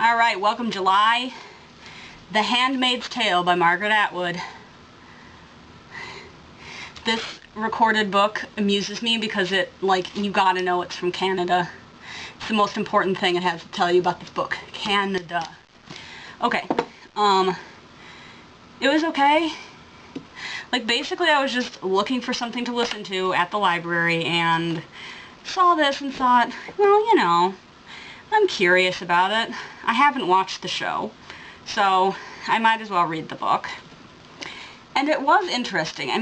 Alright, welcome July. The Handmaid's Tale by Margaret Atwood. This recorded book amuses me because you gotta know it's from Canada. It's the most important thing it has to tell you about this book. Canada. Okay, it was okay. Basically I was just looking for something to listen to at the library and saw this and thought, well, I'm curious about it. I haven't watched the show, so I might as well read the book. And it was interesting.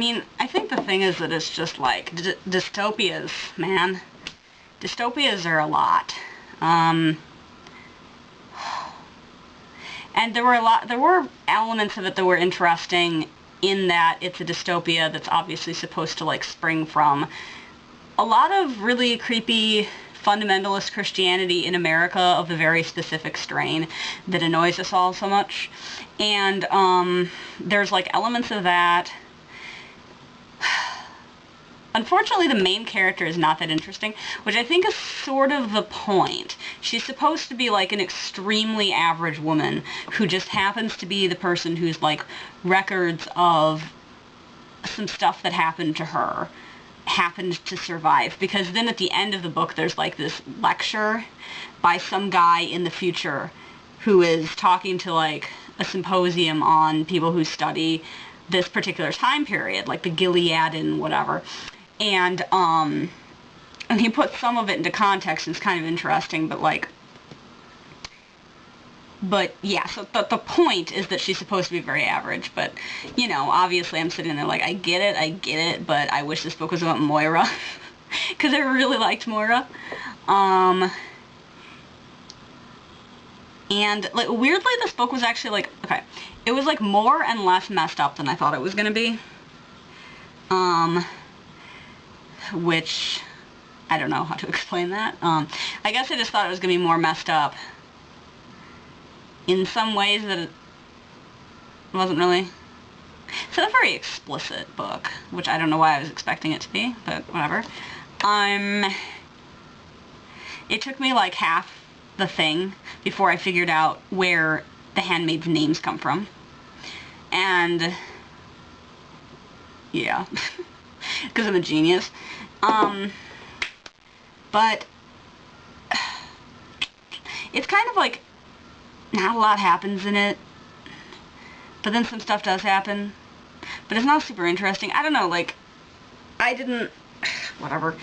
I think the thing is that it's just dystopias, man. Dystopias are a lot. And there were elements of it that were interesting in that it's a dystopia that's obviously supposed to spring from a lot of really creepy fundamentalist Christianity in America of a very specific strain that annoys us all so much. And there's elements of that. Unfortunately, the main character is not that interesting, which I think is sort of the point. She's supposed to be an extremely average woman who just happens to be the person who's records of some stuff that happened to her happened to survive, because then at the end of the book there's this lecture by some guy in the future who is talking to a symposium on people who study this particular time period, the Gileadian whatever, and he puts some of it into context and it's kind of interesting, but yeah, so the point is that she's supposed to be very average, but, obviously I'm sitting there I get it, but I wish this book was about Moira, because I really liked Moira. And, weirdly, this book was actually, okay, it was, more and less messed up than I thought it was gonna be. Which, I don't know how to explain that. I guess I just thought it was gonna be more messed up in some ways that it wasn't really. It's a very explicit book, which I don't know why I was expecting it to be, but whatever. It took me half the thing before I figured out where the handmaids' names come from. And yeah, because I'm a genius. But it's kind of not a lot happens in it, but then some stuff does happen, but it's not super interesting. I don't know, I didn't, whatever.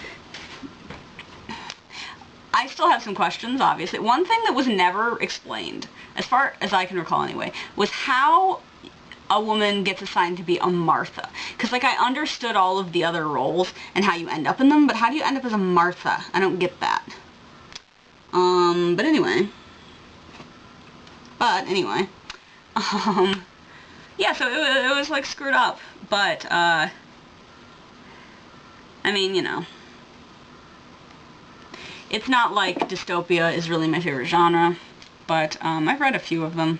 I still have some questions, obviously. One thing that was never explained, as far as I can recall anyway, was how a woman gets assigned to be a Martha. Because, I understood all of the other roles and how you end up in them, but how do you end up as a Martha? I don't get that. But anyway. Yeah, so it was, screwed up, but, it's not dystopia is really my favorite genre, but, I've read a few of them.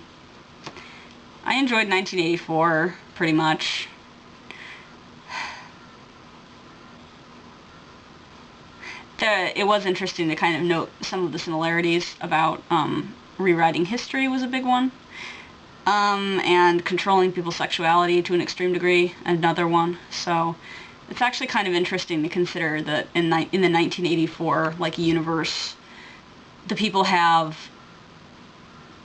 I enjoyed 1984, pretty much. It was interesting to kind of note some of the similarities about, rewriting history was a big one, and controlling people's sexuality to an extreme degree, another one. So it's actually kind of interesting to consider that in the 1984 universe, the people have,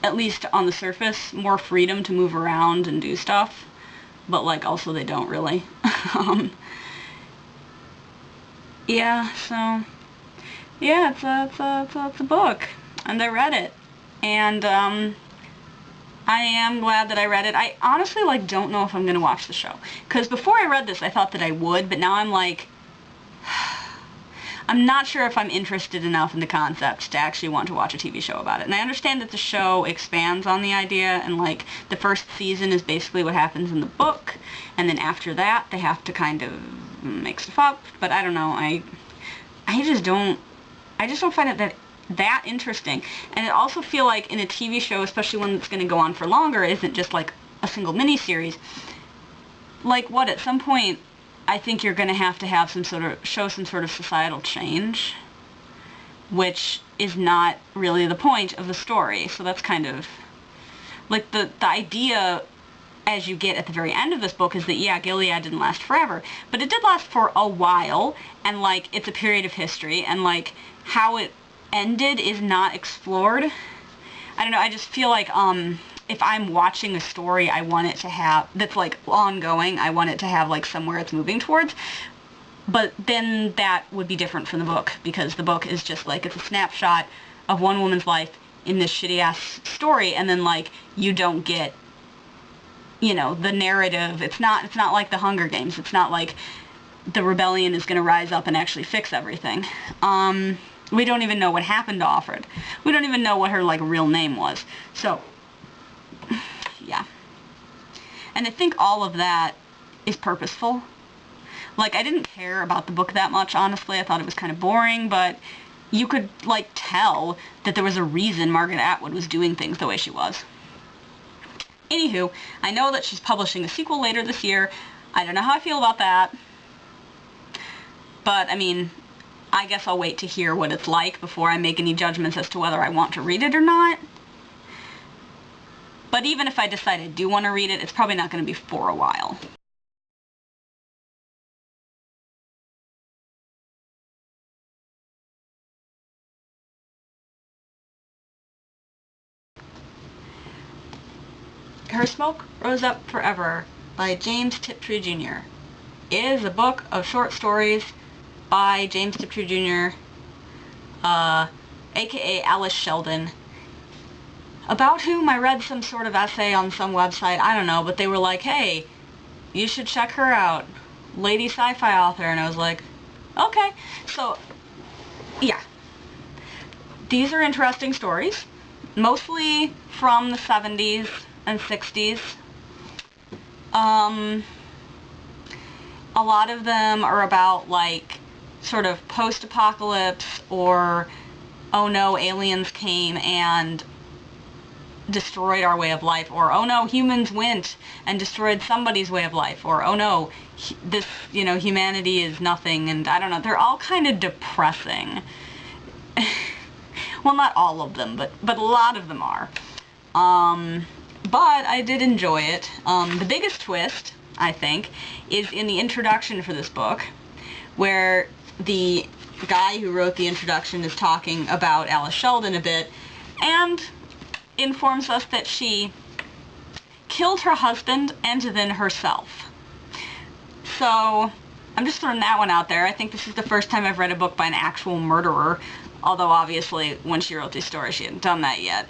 at least on the surface, more freedom to move around and do stuff, but also they don't really. Yeah, so yeah, it's a book, and I read it. And, I am glad that I read it. I honestly, don't know if I'm gonna watch the show. Because before I read this, I thought that I would, but now I'm I'm not sure if I'm interested enough in the concept to actually want to watch a TV show about it. And I understand that the show expands on the idea, and, the first season is basically what happens in the book, and then after that, they have to kind of make stuff up, but I don't know, I just don't find it that interesting. And I also feel in a TV show, especially one that's going to go on for longer, isn't just a single miniseries. What, at some point, I think you're going to have some sort of societal change, which is not really the point of the story. So that's kind of, like, the idea as you get at the very end of this book is that, yeah, Gilead didn't last forever, but it did last for a while, and, like, it's a period of history, and, like, how it ended is not explored. I don't know, I just feel like, if I'm watching a story, I want it to have, that's, like, ongoing, I want it to have, like, somewhere it's moving towards, but then that would be different from the book, because the book is just, like, it's a snapshot of one woman's life in this shitty-ass story, and then, like, you don't get, you know, the narrative. It's not like the Hunger Games. It's not like the rebellion is going to rise up and actually fix everything. We don't even know what happened to Offred. We don't even know what her, like, real name was. So, yeah. And I think all of that is purposeful. Like, I didn't care about the book that much, honestly. I thought it was kind of boring, but you could, like, tell that there was a reason Margaret Atwood was doing things the way she was. Anywho, I know that she's publishing a sequel later this year. I don't know how I feel about that. But, I mean, I guess I'll wait to hear what it's like before I make any judgments as to whether I want to read it or not. But even if I decide I do want to read it, it's probably not going to be for a while. Her Smoke Rose Up Forever by James Tiptree Jr. is a book of short stories by James Tiptree Jr., aka Alice Sheldon, about whom I read some sort of essay on some website, I don't know, but they were like, hey, you should check her out, lady sci-fi author, and I was like, okay. So, yeah. These are interesting stories, mostly from the 70s and 60s. A lot of them are about, like, sort of post-apocalypse, or, oh no, aliens came and destroyed our way of life, or, oh no, humans went and destroyed somebody's way of life, or, oh no, this, you know, humanity is nothing, and I don't know, they're all kind of depressing. Well, not all of them, but a lot of them are. But I did enjoy it. The biggest twist, I think, is in the introduction for this book, where the guy who wrote the introduction is talking about Alice Sheldon a bit, and informs us that she killed her husband and then herself. So, I'm just throwing that one out there. I think this is the first time I've read a book by an actual murderer, although obviously when she wrote these stories she hadn't done that yet.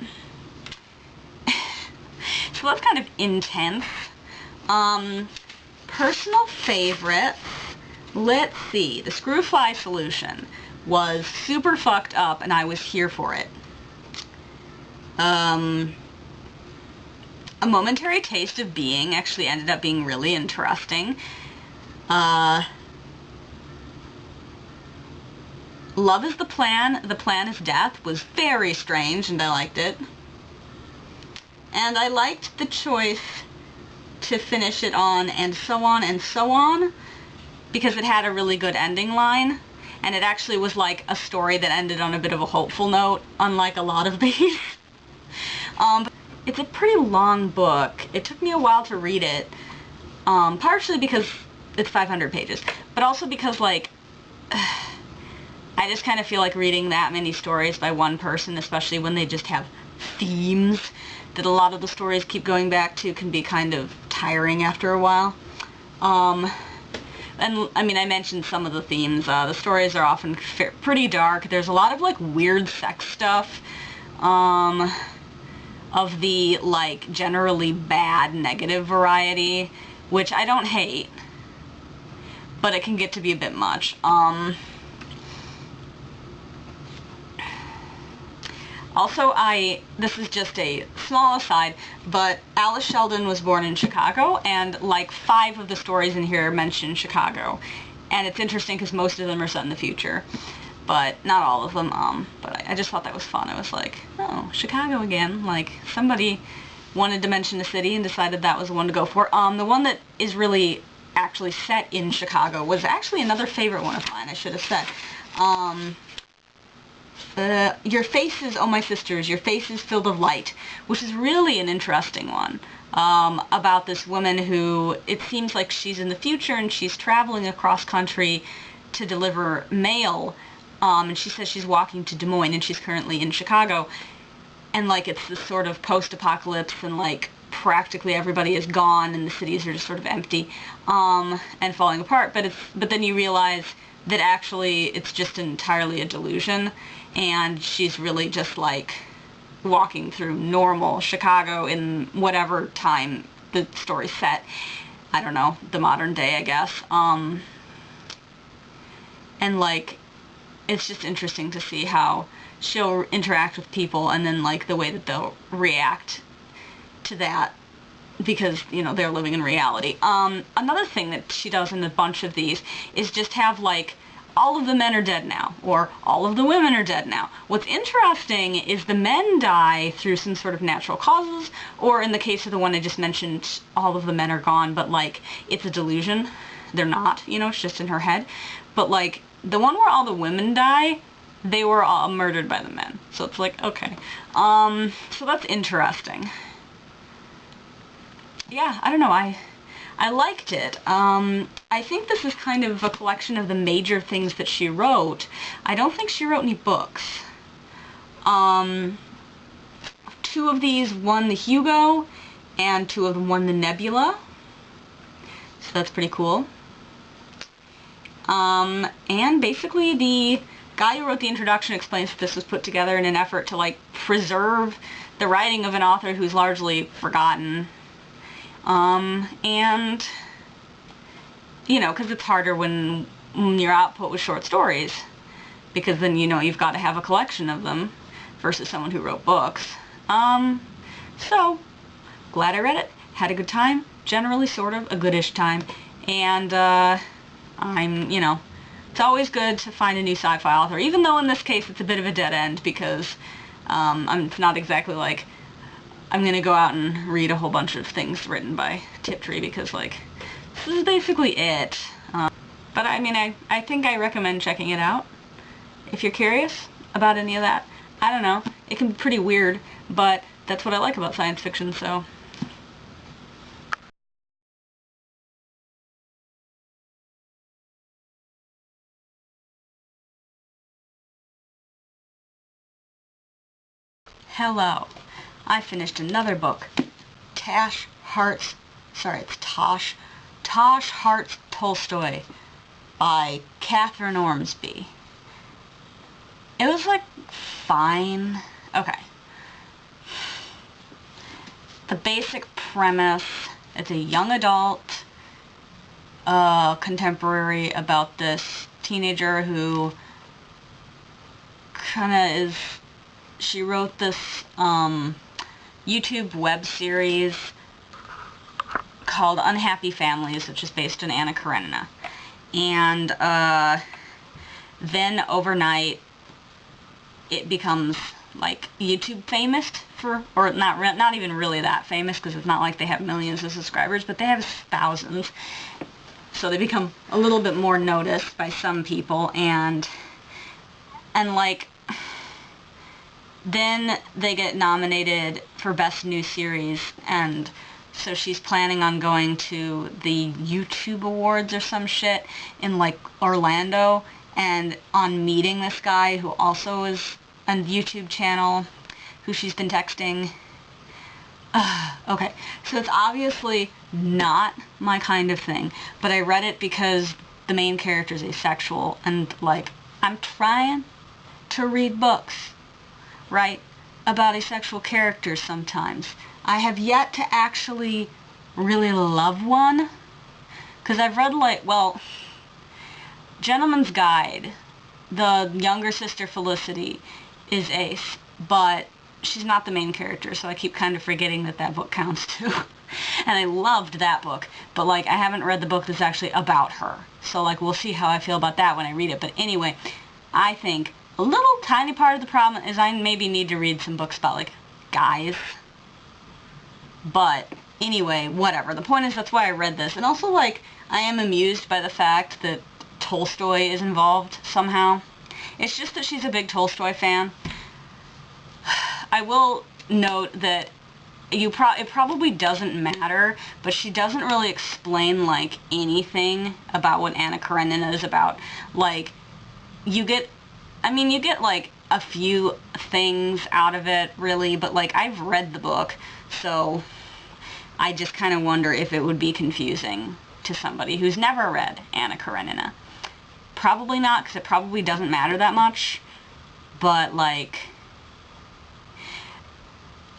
So that's kind of intense. Personal favorite, let's see, the Screwfly Solution was super fucked up and I was here for it. A Momentary Taste of Being actually ended up being really interesting. Love is the Plan is Death was very strange and I liked it. And I liked the choice to finish it on And So On and So On, because it had a really good ending line, and it actually was like a story that ended on a bit of a hopeful note, unlike a lot of these. It's a pretty long book. It took me a while to read it, partially because it's 500 pages, but also because, like, I just kind of feel like reading that many stories by one person, especially when they just have themes that a lot of the stories keep going back to, can be kind of tiring after a while. And, I mean, I mentioned some of the themes. The stories are often pretty dark. There's a lot of, like, weird sex stuff, of the, like, generally bad, negative variety, which I don't hate, but it can get to be a bit much. Also, this is just a small aside, but Alice Sheldon was born in Chicago, and like 5 of the stories in here mention Chicago. And it's interesting because most of them are set in the future, but not all of them. But I just thought that was fun. I was like, oh, Chicago again. Like, somebody wanted to mention a city and decided that was the one to go for. The one that is really actually set in Chicago was actually another favorite one of mine, I should have said. your faces, oh my sisters, your faces filled of light, which is really an interesting one, about this woman who, it seems like she's in the future and she's traveling across country to deliver mail, and she says she's walking to Des Moines and she's currently in Chicago, and like it's this sort of post-apocalypse and like practically everybody is gone and the cities are just sort of empty, and falling apart, but then you realize that actually it's just entirely a delusion, and she's really just like walking through normal Chicago in whatever time the story's set. I don't know, the modern day, I guess. And like, it's just interesting to see how she'll interact with people and then like the way that they'll react to that, because, you know, they're living in reality. Another thing that she does in a bunch of these is just have like, all of the men are dead now, or all of the women are dead now. What's interesting is the men die through some sort of natural causes, or in the case of the one I just mentioned, all of the men are gone, but like, it's a delusion. They're not, you know, it's just in her head. But like, the one where all the women die, they were all murdered by the men. So it's like, okay. So that's interesting. Yeah, I don't know, I liked it. I think this is kind of a collection of the major things that she wrote. I don't think she wrote any books. Two of these won the Hugo, and two of them won the Nebula. So that's pretty cool. And basically the guy who wrote the introduction explains that this was put together in an effort to like preserve the writing of an author who's largely forgotten. And, you know, because it's harder when your output was short stories, because then, you know, you've got to have a collection of them versus someone who wrote books. So, glad I read it, had a good time, generally sort of a goodish time, and, you know, it's always good to find a new sci-fi author, even though in this case it's a bit of a dead end, because, it's not exactly like I'm going to go out and read a whole bunch of things written by Tiptree, because, like, this is basically it. But, I mean, I think I recommend checking it out if you're curious about any of that. I don't know. It can be pretty weird, but that's what I like about science fiction, so. Hello. I finished another book. Tosh Hart's Tolstoy by Catherine Ormsby. It was like fine. Okay. The basic premise, it's a young adult contemporary about this teenager who kind of is, she wrote this YouTube web series called Unhappy Families, which is based on Anna Karenina. And then overnight it becomes like YouTube famous or not even really that famous, because it's not like they have millions of subscribers, but they have thousands. So they become a little bit more noticed by some people, and like, then they get nominated for Best New Series, and so she's planning on going to the YouTube Awards or some shit in, like, Orlando, and on meeting this guy who also is on the YouTube channel, who she's been texting. Okay, so it's obviously not my kind of thing, but I read it because the main character is asexual, and, like, I'm trying to read books, right, about asexual characters sometimes. I have yet to actually really love one, because I've read, like, well, Gentleman's Guide, the younger sister Felicity is ace, but she's not the main character, so I keep kind of forgetting that that book counts too. And I loved that book, but, like, I haven't read the book that's actually about her, so, like, we'll see how I feel about that when I read it. But anyway, I think a little tiny part of the problem is I maybe need to read some books about, like, guys. But anyway, whatever. The point is, that's why I read this. And also, like, I am amused by the fact that Tolstoy is involved somehow. It's just that she's a big Tolstoy fan. I will note that it probably doesn't matter, but she doesn't really explain, like, anything about what Anna Karenina is about. Like, you get, like, a few things out of it, really, but, like, I've read the book, so I just kind of wonder if it would be confusing to somebody who's never read Anna Karenina. Probably not, because it probably doesn't matter that much, but, like,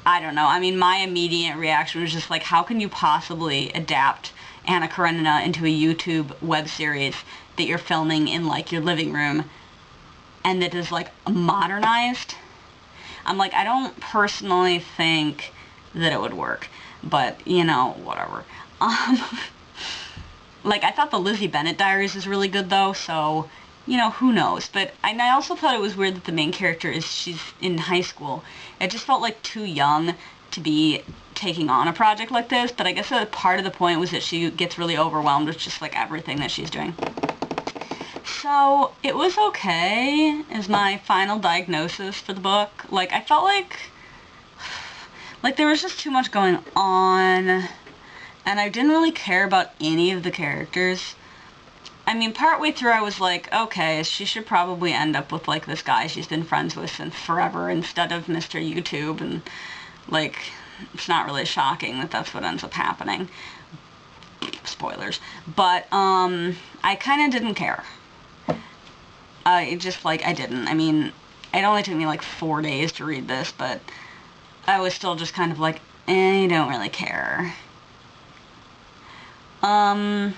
I don't know. I mean, my immediate reaction was just like, how can you possibly adapt Anna Karenina into a YouTube web series that you're filming in, like, your living room and that is, like, modernized? I'm like, I don't personally think that it would work, but, you know, whatever. Like, I thought the Lizzie Bennet Diaries was really good, though, so, you know, who knows? But I also thought it was weird that the main character she's in high school. It just felt like too young to be taking on a project like this, but I guess a part of the point was that she gets really overwhelmed with just, like, everything that she's doing. So, it was okay, is my final diagnosis for the book. Like, I felt like there was just too much going on, and I didn't really care about any of the characters. I mean, partway through I was like, okay, she should probably end up with, like, this guy she's been friends with since forever instead of Mr. YouTube, and, like, it's not really shocking that that's what ends up happening. Spoilers. But, I kind of didn't care. I didn't. I mean, it only took me, like, 4 days to read this, but I was still just kind of like, I don't really care. And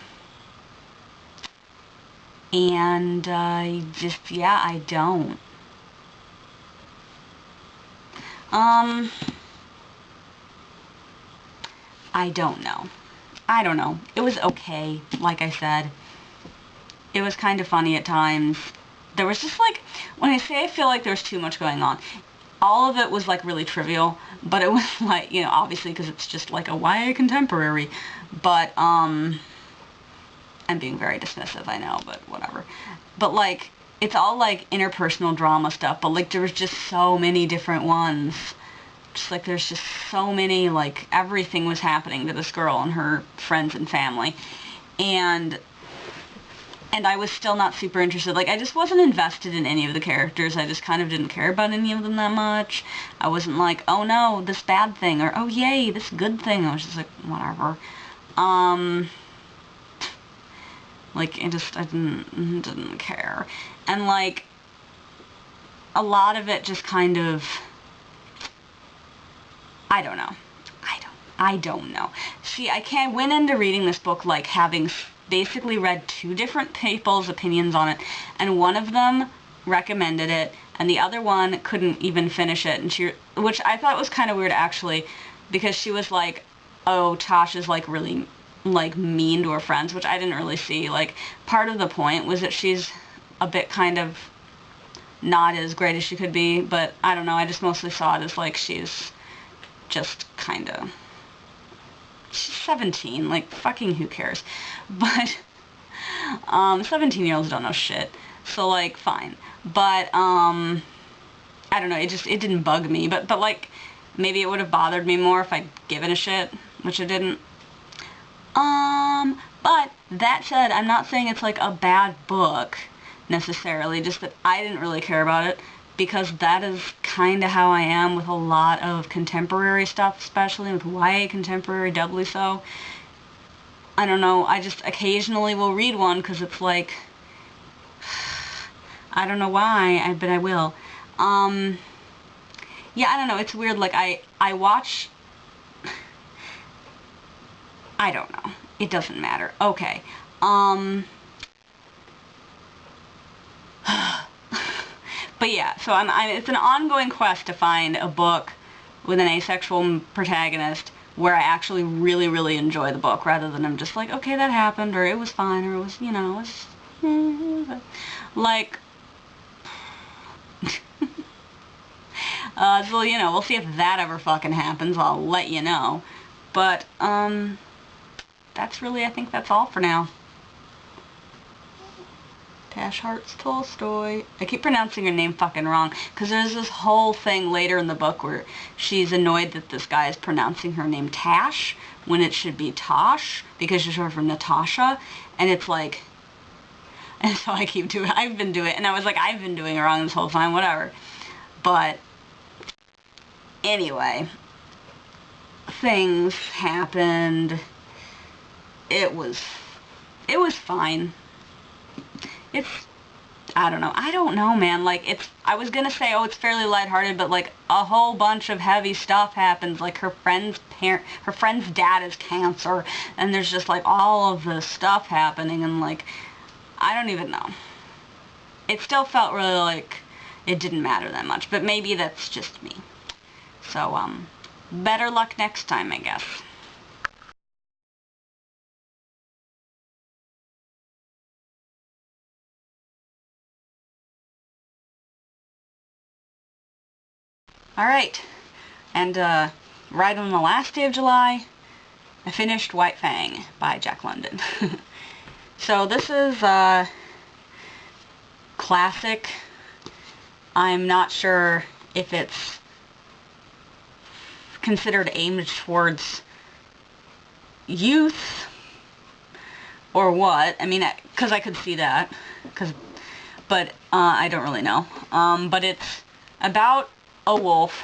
I don't. I don't know. I don't know. It was okay, like I said. It was kind of funny at times. There was just, like, when I say I feel like there's too much going on, all of it was, like, really trivial, but it was, like, you know, obviously because it's just, like, a YA contemporary, but, I'm being very dismissive, I know, but whatever. But, like, it's all, like, interpersonal drama stuff, but, like, there was just so many different ones. Just, like, there's just so many, like, everything was happening to this girl and her friends and family. And I was still not super interested. Like, I just wasn't invested in any of the characters. I just kind of didn't care about any of them that much. I wasn't like, oh no, this bad thing, or oh yay, this good thing. I was just like, whatever. Like, I didn't care. And, like, a lot of it just kind of, I don't know. I don't know. See, I went into reading this book, like, having basically read 2 different people's opinions on it, and one of them recommended it, and the other one couldn't even finish it, and which I thought was kind of weird, actually, because she was like, oh, Tosh is, like, really, like, mean to her friends, which I didn't really see. Like, part of the point was that she's a bit kind of not as great as she could be, but I don't know, I just mostly saw it as, like, she's just kind of, she's 17, like, fucking who cares, but, 17-year-olds don't know shit, so, like, fine, but, I don't know, it didn't bug me, but, like, maybe it would have bothered me more if I'd given a shit, which it didn't. But, that said, I'm not saying it's, like, a bad book, necessarily, just that I didn't really care about it, because that is kind of how I am with a lot of contemporary stuff, especially with YA contemporary, doubly so. I don't know, I just occasionally will read one, because it's like, I don't know why, but I will. Yeah, I don't know, it's weird, like, I watch, I don't know, it doesn't matter, okay, but yeah, so it's an ongoing quest to find a book with an asexual protagonist where I actually really, really enjoy the book, rather than I'm just like, okay, that happened, or it was fine, or it was, you know, like, so, you know, we'll see if that ever fucking happens, I'll let you know, but, that's really, I think that's all for now. Tash Hart's Tolstoy. I keep pronouncing her name fucking wrong, because there's this whole thing later in the book where she's annoyed that this guy is pronouncing her name Tash when it should be Tosh, because she's short for Natasha, and it's like, and so I've been doing it, and I was like, I've been doing it wrong this whole time, whatever. But, anyway, things happened. It was fine. I don't know, man, like, I was gonna say, oh, it's fairly lighthearted, but, like, a whole bunch of heavy stuff happens, like, her friend's dad has cancer, and there's just, like, all of this stuff happening, and, like, I don't even know. It still felt really like it didn't matter that much, but maybe that's just me. So, better luck next time, I guess. Alright, and right on the last day of July, I finished White Fang by Jack London. So this is classic. I'm not sure if it's considered aimed towards youth or what. I mean, because I could see that, but I don't really know. But it's about a wolf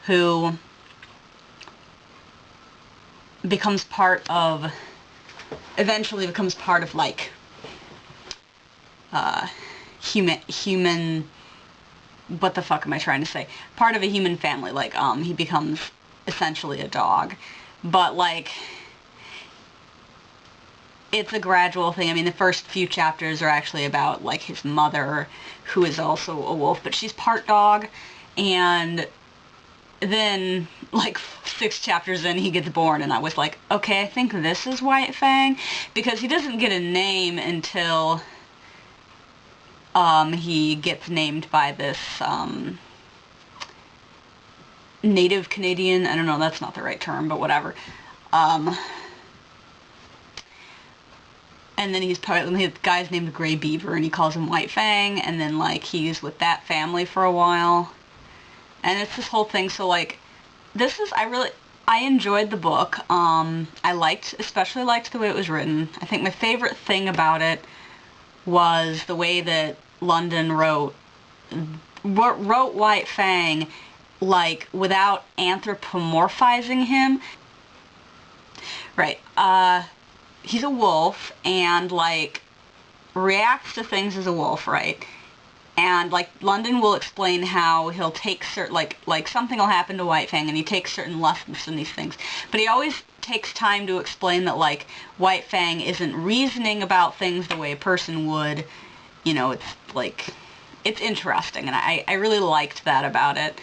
who eventually becomes part of, like, human, what the fuck am I trying to say? Part of a human family, like, he becomes essentially a dog. But, like, it's a gradual thing. I mean, the first few chapters are actually about, like, his mother, who is also a wolf, but she's part dog, and then, like, 6 chapters in, he gets born, and I was like, okay, I think this is White Fang, because he doesn't get a name until, he gets named by this, native Canadian, I don't know, that's not the right term, but whatever, and then the guy's named Gray Beaver, and he calls him White Fang, and then, like, he's with that family for a while, and it's this whole thing. So, like, I enjoyed the book. I especially liked the way it was written. I think my favorite thing about it was the way that London wrote White Fang, like, without anthropomorphizing him. Right, he's a wolf, and, like, reacts to things as a wolf, right? And, like, London will explain how he'll take certain, like something will happen to White Fang, and he takes certain lessons from these things. But he always takes time to explain that, like, White Fang isn't reasoning about things the way a person would. You know, it's, like, it's interesting, and I really liked that about it.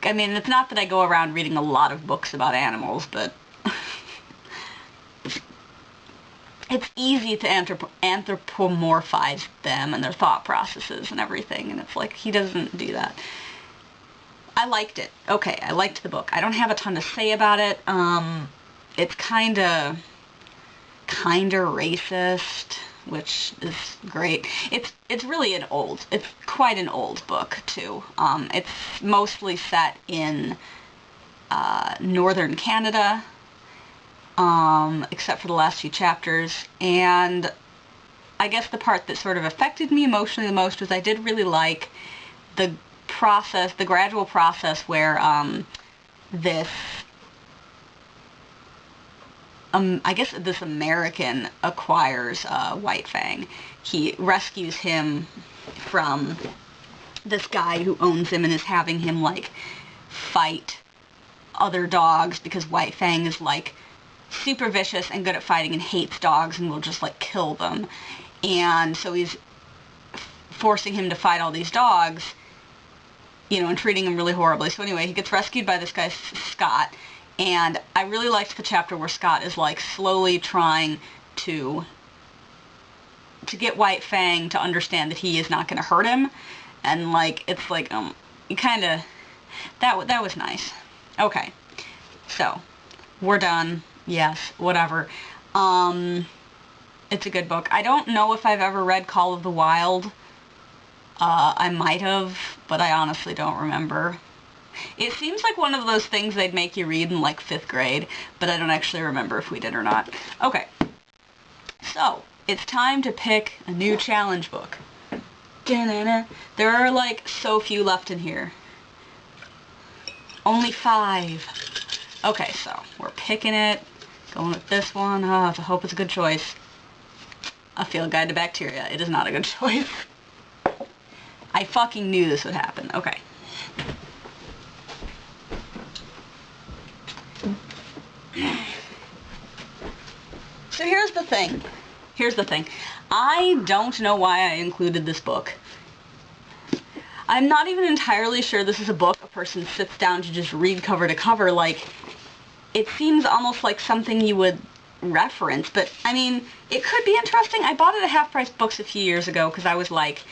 I mean, it's not that I go around reading a lot of books about animals, but it's easy to anthropomorphize them and their thought processes and everything, and it's like, he doesn't do that. I liked it. Okay, I liked the book. I don't have a ton to say about it. It's kinda racist, which is great. It's quite an old book, too. It's mostly set in northern Canada, except for the last few chapters, and I guess the part that sort of affected me emotionally the most was I did really like the gradual process where, I guess this American acquires, White Fang. He rescues him from this guy who owns him and is having him, like, fight other dogs, because White Fang is, like, super vicious and good at fighting and hates dogs and will just, like, kill them. And so he's forcing him to fight all these dogs, you know, and treating him really horribly. So anyway, he gets rescued by this guy, Scott, and I really liked the chapter where Scott is, like, slowly trying to get White Fang to understand that he is not going to hurt him, and, like, it's like, you kind of, that was nice. Okay, so, we're done. Yes, whatever. It's a good book. I don't know if I've ever read Call of the Wild. I might have, but I honestly don't remember. It seems like one of those things they'd make you read in like 5th grade, but I don't actually remember if we did or not. Okay, so it's time to pick a new challenge book. There are like so few left in here. Only 5. Okay, so we're picking it. Going with this one. I hope it's a good choice. A Field Guide to Bacteria. It is not a good choice. I fucking knew this would happen. Okay. So here's the thing. I don't know why I included this book. I'm not even entirely sure this is a book a person sits down to just read cover to cover. Like, it seems almost like something you would reference, but I mean, it could be interesting. I bought it at Half Price Books a few years ago because I was like,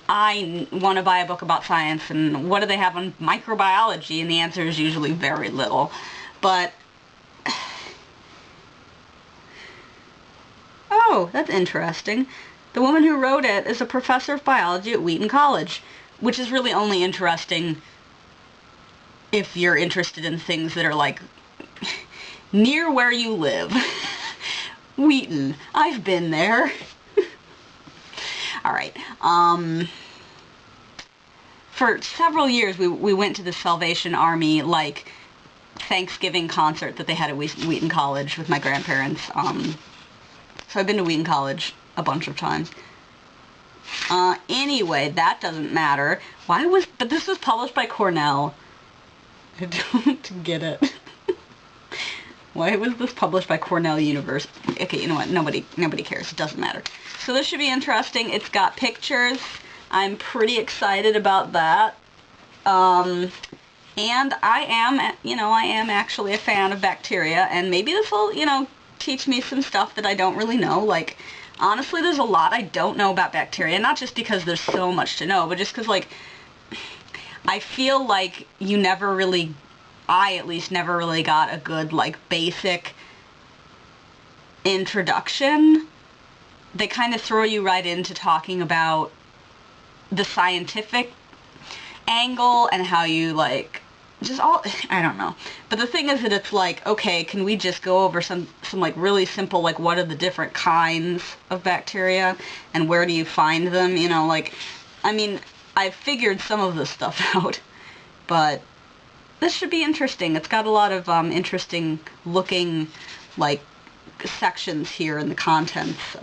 I want to buy a book about science, and what do they have on microbiology? And the answer is usually very little. But, oh, that's interesting. The woman who wrote it is a professor of biology at Wheaton College, which is really only interesting if you're interested in things that are like near where you live. Wheaton. I've been there. Alright. For several years we went to the Salvation Army, like, Thanksgiving concert that they had at Wheaton College with my grandparents. So I've been to Wheaton College a bunch of times. Anyway, that doesn't matter. But this was published by Cornell. I don't get it. Why was this published by Cornell University? Okay, you know what? Nobody cares. It doesn't matter. So this should be interesting. It's got pictures. I'm pretty excited about that. And I am actually a fan of bacteria, and maybe this will, teach me some stuff that I don't really know. Like, honestly, there's a lot I don't know about bacteria, not just because there's so much to know, but just because, like, I feel like I at least never really got a good, like, basic introduction. They kind of throw you right into talking about the scientific angle and how you, like, I don't know. But the thing is that it's like, okay, can we just go over some like really simple, like, what are the different kinds of bacteria and where do you find them? Like, I mean, I've figured some of this stuff out, but this should be interesting. It's got a lot of interesting looking, like, sections here in the contents.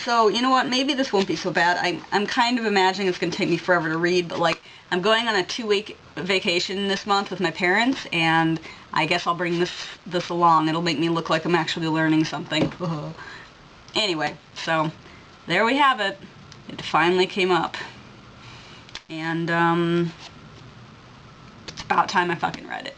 So, you know what, maybe this won't be so bad. I'm kind of imagining it's going to take me forever to read, but, like, I'm going on a 2-week vacation this month with my parents, and I guess I'll bring this along. It'll make me look like I'm actually learning something. Anyway, so there we have it. It finally came up. And, it's about time I fucking read it.